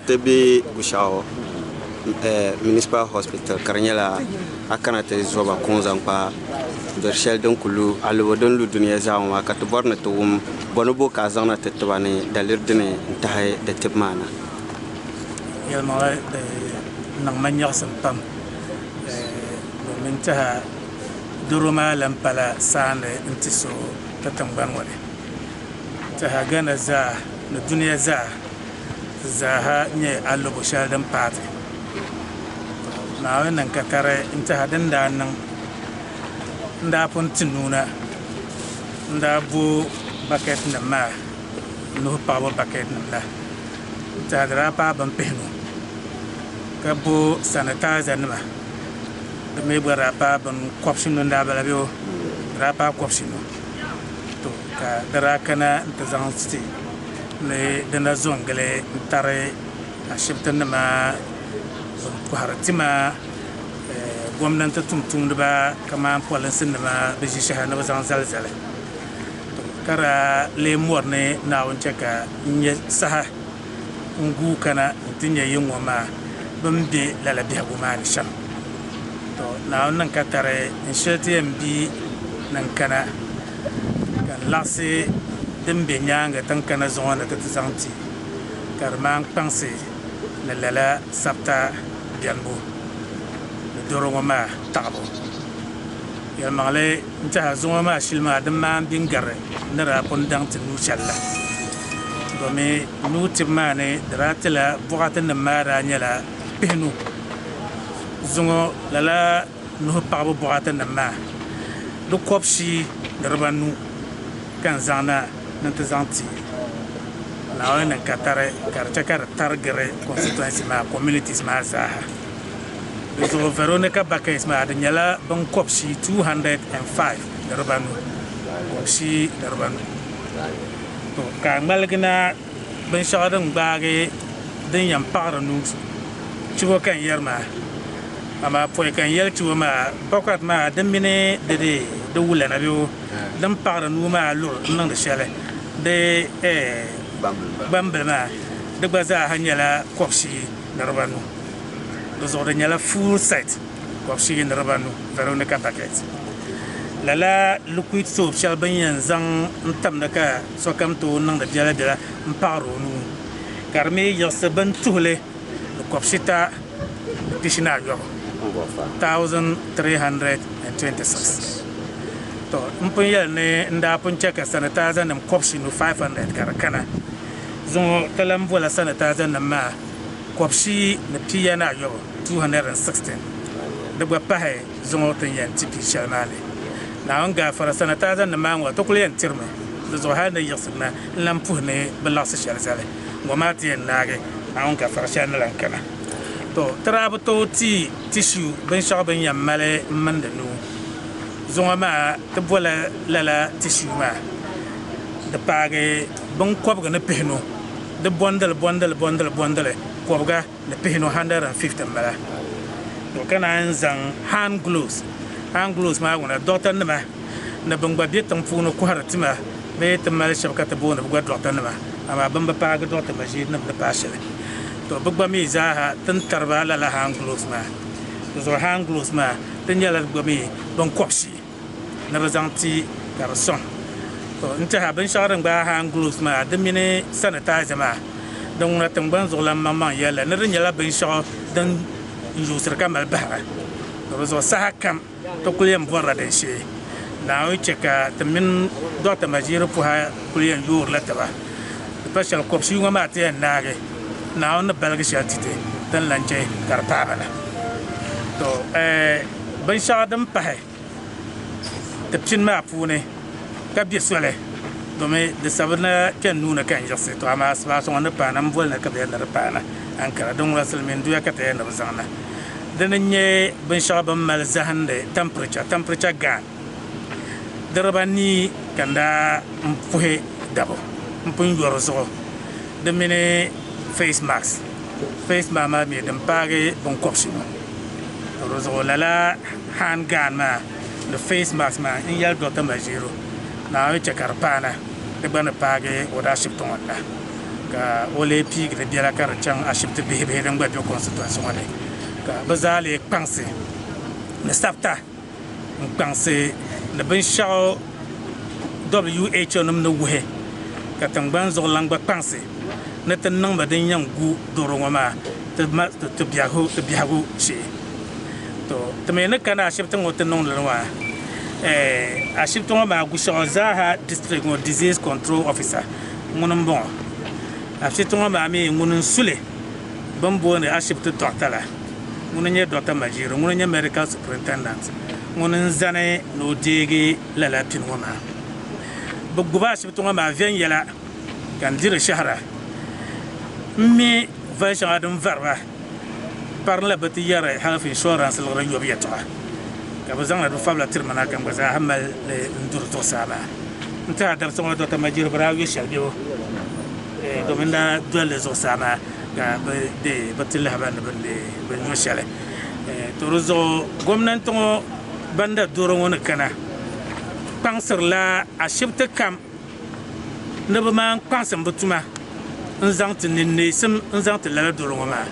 Tebi Gushao Municipal Hospital Karnyala akanate zoba kunzan pa bershel don kulu alwodon lu duniya zawa ka to borna to bonobo ka zana tetbani dalirdine tahay de tibmana yalma nang manya sampam mintaha duruma lampala sande intiso tatangban wale taha gana za na duniya zaha nye allubu shaldan pati na wannan katare intaha danda nan nda puntinuna nda bu bucket na ma no power bucket na ta dra pa ban pehnu ka bu sanitizer na da me bara pa ban kopshin nda bala biyo dra pa kopshin to ka dra kana intazan sti ne dana zongale tare a shibtan ma ko haratima gwamnati tumtumdiba kama polinsin nima bi ʒi shɛli ni bi zaŋ zalizali kara lee mɔri ni naawuni chɛ ka n nyɛ saha n guu kana n ti nyɛ yiŋɔ maa bin be lala biɛhigu maa ni shɛm naawuni niŋ ka tari n shɛli ti yɛn bi niŋ kana ka n laɣasi din be nyaanga tin kana zuɣu ni ti zaŋ ti ka di maan kpaŋsi ni lala sabta biɛnigu dorongo ma tabo yalmagle ntaha zongo ma shilma damma bingare nara pondang tinu challa domi nu tibma ne dratila bugata na mara nyala pehnu zongo lala nu pabo bugata na ma du kopshi darbanu kan zana nanta zanti lawa na katare karcha kar targere constituency ma communities ma zaha so Veronica Bakes ma adanyala ban kopshi 205 darbanu kopshi darbanu to ka malgina ban shawadan baage din yan pagra nu chigo kan yerma ama poy kan yel chigo ma pokat ma damine de wula na biyo dan pagra nu ma lur nan da shele de bambel ma de baza hanyala kopshi darbanu dozorde nyala full set ko shi in rabanu Veronica Bakes lala liquid soap shall ban yan zang ntam daka so kam to nang da jala jala mparo nu karme yasa ban tule ko shita tishina yo 1326 to mpun yel ne nda pun cheka sanitizer nam kopshi nu 500 karakana zon talam vola sanitizer nam ma kopshi na piyana yo 216 dagba pahe zongo tan yan tipi shalmale na anga fara sanitizer na mangwa to kulen tirme do zo hada yasna lampu ne balas shalzale ngomati en nage na anga fara shalna kana to trabo to tissue ben shaben yam male mande no zongo ma to bola lala tissue ma de page bon kwabga na pehno de bondel kwabga na pehno 150 mala to kana zang hand gloves ma wona doctor nima na bangba bitan funo ko haratima be tamal shabkata bona bugwa doctor nima ama bamba paga doctor majid nam na pasale to bugba mi zaha tan tarba la hand gloves ma to hand gloves ma tan yala bugba mi bon kopsi na bazanti garson to inta ban sharan ba hand gloves ma da mine sanitizer ma don na tamban zo lam mamma yalla na rin yalla ban sha dan yusur kamal bahra to zo saha kam to kuliyam borra de she na o cheka tamin doctor majiro pu ha kuliyam yur la taba special kopsi ngama te nage na on balga shatite dan lanche karpabana to ban sha dan pahe tapcin ma pune ka bisole dome de sabna ken nuna kan yasi to ama asba so na pa nam vol na ka be na pa na ankara don rasul men duya ka te na bazana denye ben shabam mal zahande temperature ga darabani kanda mpuhe dabo mpun yoroso de mine face mask ma mi dem page bon kopsi rozo lala hand gun ma the face mask ma in yal doctor majiro na o chekar pana de bana page oda shipton wala ka ole pi gre biara kar chang ashibte be dan gba constitution wale ka bazale kpanse ne sapta kpanse ne bin shaw WHO num no wuhe ka tangban zo langba kpanse ne tan nang ba den yang gu doro ma te biago shi to teme ne kana ashibte ngote non lwa ashibte ma gu shaza district disease control officer ngunum bon ashibte ma mi ngunun sule bambo ne ashibte doctor la ngunun doctor majiro ngunun medical superintendent ngunun zane no dege la la pin wama buguba ashibte ma vien yela kan dire shahra mi version adam verba par la batiyara half insurance la rayo biyata ka bazan la fabla tirmana kan baza hamal le ndur to sama nta dar so do ta majir brawi shalbiyo domina dole zo sama ga de batilla haban ben mashale to rozo gomnanto banda duro wona kana pansir la ashibta kam ne ba man pansam butuma nzangti ninne sim nzangti la duro ma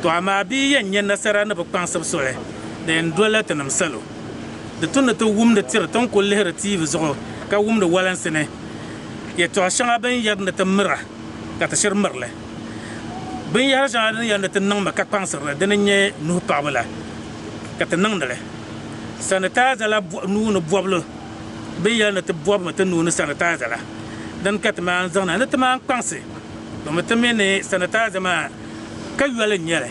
to ama bi yan nasara ne ba pansam sole den dole tanam salo de tunna to wum de tira ton ko lehra tv zo ka wum de walansene ya to shanga ben yar ne tamra ka ta shir marle ben yar jana ya ne tan ma ka pansar de ne nu pabala ka ta nang dale sanitaza la nu no boblo ben yar ne te bob ma tan nu sanitaza la dan kat ma zana ne te ma panse do ma te mene sanitaza ma ka yale nyele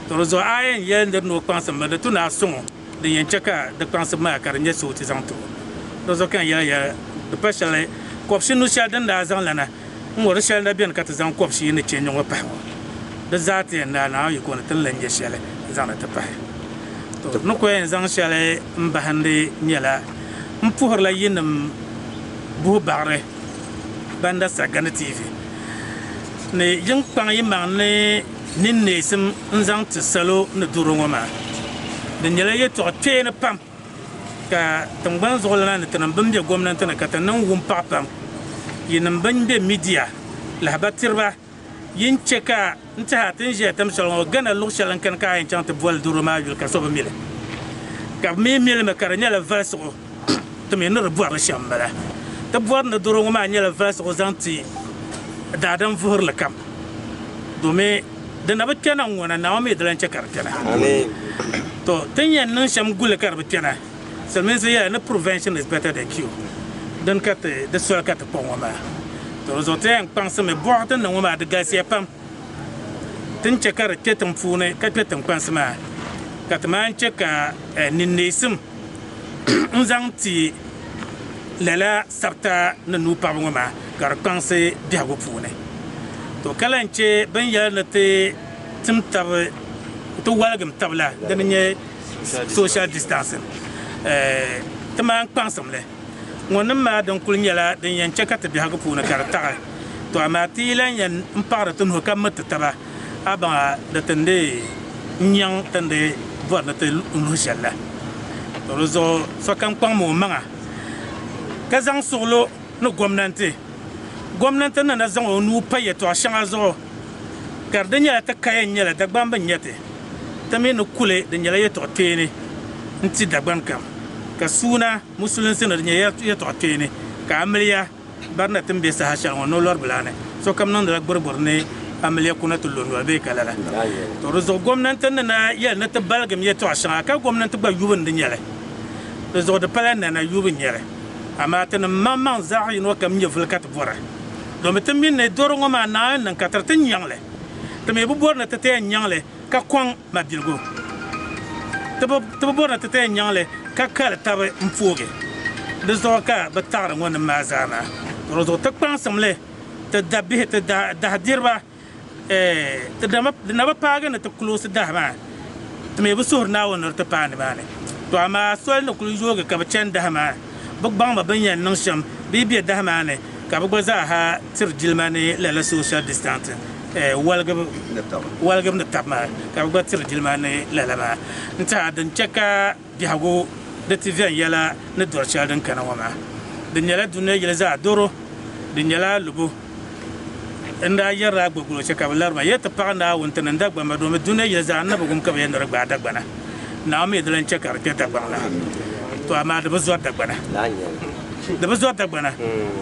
to zo ayen yel nder no panse ma de tuna songo de yen chaka de panse ma ka nye so ti zanto do zo kan ya de pashale ko shinu sha dan da zan lana mo ro shal da bien kat zan ko shi ne chen nyongo pa de zati na yi ko ne tan lan ye shale zan ta pa to no ko en zan shale mbahande nyela mpuhor la yinam bu bare banda Sagana TV ne yin kpang yi mang ne nin ne sim nzang ti salo ne duro ngoma de nyela ye to te ne pam ka tangban zola ne tan bam be gwamnati ne ka tan nan wum pa pam yin ban be media la batirba yin cheka nta tin je tam salo gana lu shalan kan ka yin chant bol duro ma yul ka so ba mile ka me me ka nyela verso to me ne revoir shambala ta buwar na duro ngoma nyela verse ozanti dadan vuhur la kam dome da na batena ngona na me dalan chakar tana amen to tanya nan sham gule kar batena selmen se ya na prevention is better than cure dan kat de so kat pon ngoma to zo ten pense me borta na ngoma de gasia pam tin chakar tetam fune ka tetam pense ma kat man chaka ninnesim nzanti lala sabta na nu pabngo ma gar kanse biago pune to kalanche ban ya na te tim tab to walgam tabla dan nye social distancing taman pansam le ngon ma don kul nyala dan yan cheka te biago pune gar ta to amati lan yan mpara tun ho kam taba aba da tande nyang tande bor na te nu shalla to rozo so kam kwang mo manga kazang solo no gwamnati na zang onu paye to shanga zo kardenya ta kayen nyala da gbamba nyate tame no kule de nyala yeto tene nti da gban kam ka suna musulun sina de nyala yeto tene ka amliya barna timbe sa hasha no lor blane so kam non da gborbor ne amliya kuna to londo be kala la to rozo gwamnati na ya na ta balgam yeto shanga ka gwamnati ba yubun de nyala rozo de pala na yubun nyala ama tan mamman zahi no kam nyeful kat bora do metem ne doro ngoma na nan katar tin yangle to me bu borna tete nyangle ka kwang ma bilgo to borna tete nyangle ka kala tabe mfoge de zoka batar ngona mazana ro do tak pansamle te dabi te da dirba te dama na ba paga na te close da ba to me bu sur na wonor te pani bane to ama sol no kulu joga ka ba chen da ma bok bang ba ban yan nang sham bibi da mane ka ba za ha tir jilmane la social distancing walgam na tabma ka ba tir jilmane la ma nta dan cheka bihago da tv yala na dorcha dan kana wama dan yala dunne yala za doro dan yala lubu nda yara gbogbolo che kablar ma yeta pagna wonten nda gba ma do me dune ya za na bugum ka yen ragba da gbana na me dlen che kar te da gbana to ama de bezo da gbana de bezo da gbana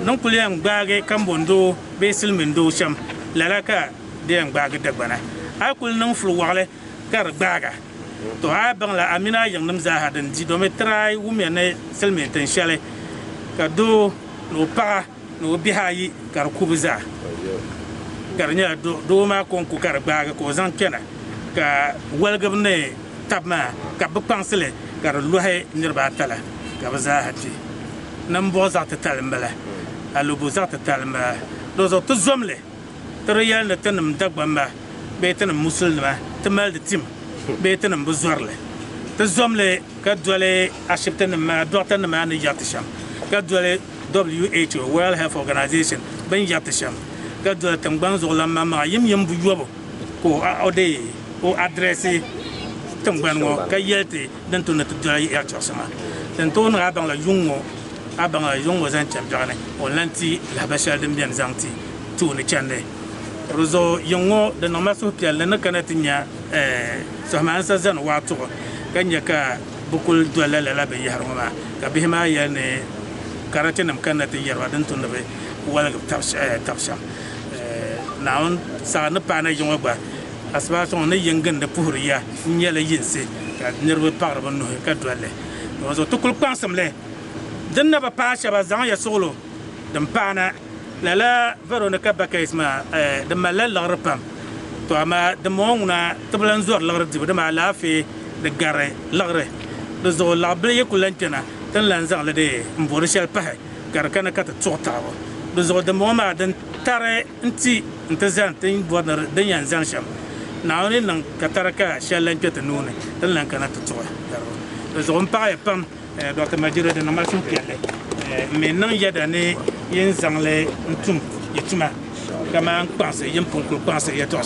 non kuliyam gbage kambondo be silmindo sham lalaka de gbage da gbana a kul non flu wale kar gbaga to a bangla amina yang nam za hadan di do me trai wumya ne silminten shale ka do no pa no bihayi kar kubuza garnya do ma kon ku kar gbaga ko zan kena ka walgab ne tabma ka bu pansele kar luhe nirba tala ka baza hati nam bo za ta talmbala alu bo za ta talma do zo to zomle toriya na tanam dagbamba be tanam musulma tamal de tim be tanam buzorle to zomle ka dole ashiptan ma dotan ma ne yatisham ka dole WHO World Health Organization ban yatisham ka dole tangban zo lamma ma yim bu yobo ko ode o adresse tangban ngo ka yete dan to na to dole ya chosama dan to na bang la yungo zan champion on lanti la bashal dem bien zanti to ne chande rozo yungo de no maso pial na kanatinya so man sa zan wa to kanya ka bukul dole la be yarma ka bihima ya ne karatinam kanati yarwa dan to ne be wala tafsham naon sa na pa na yungo ba asba so ne yengen de puhriya nyela yinse ka nirbe parba no ka dole rozo to kul kwansam le dinna ba pasha ba zan ya solo dan pana la verona ka baka isma de malal rpam to ama de mongna tiblan zor lagre de ma lafi de gare lagre de zo la ble kulantena tan lan zan le de mbor shel pa gar kana ka tsota ba de zo de moma den tare nti ntazan tin bodar de yan zan sham naoni nan kataraka shel lan pete nune tan lan kana tsota de zo mpa pam Dr. Majiro de normation piale maintenant il y a d'années yen zangle ntum yituma kama pense yen pon ko pense ya to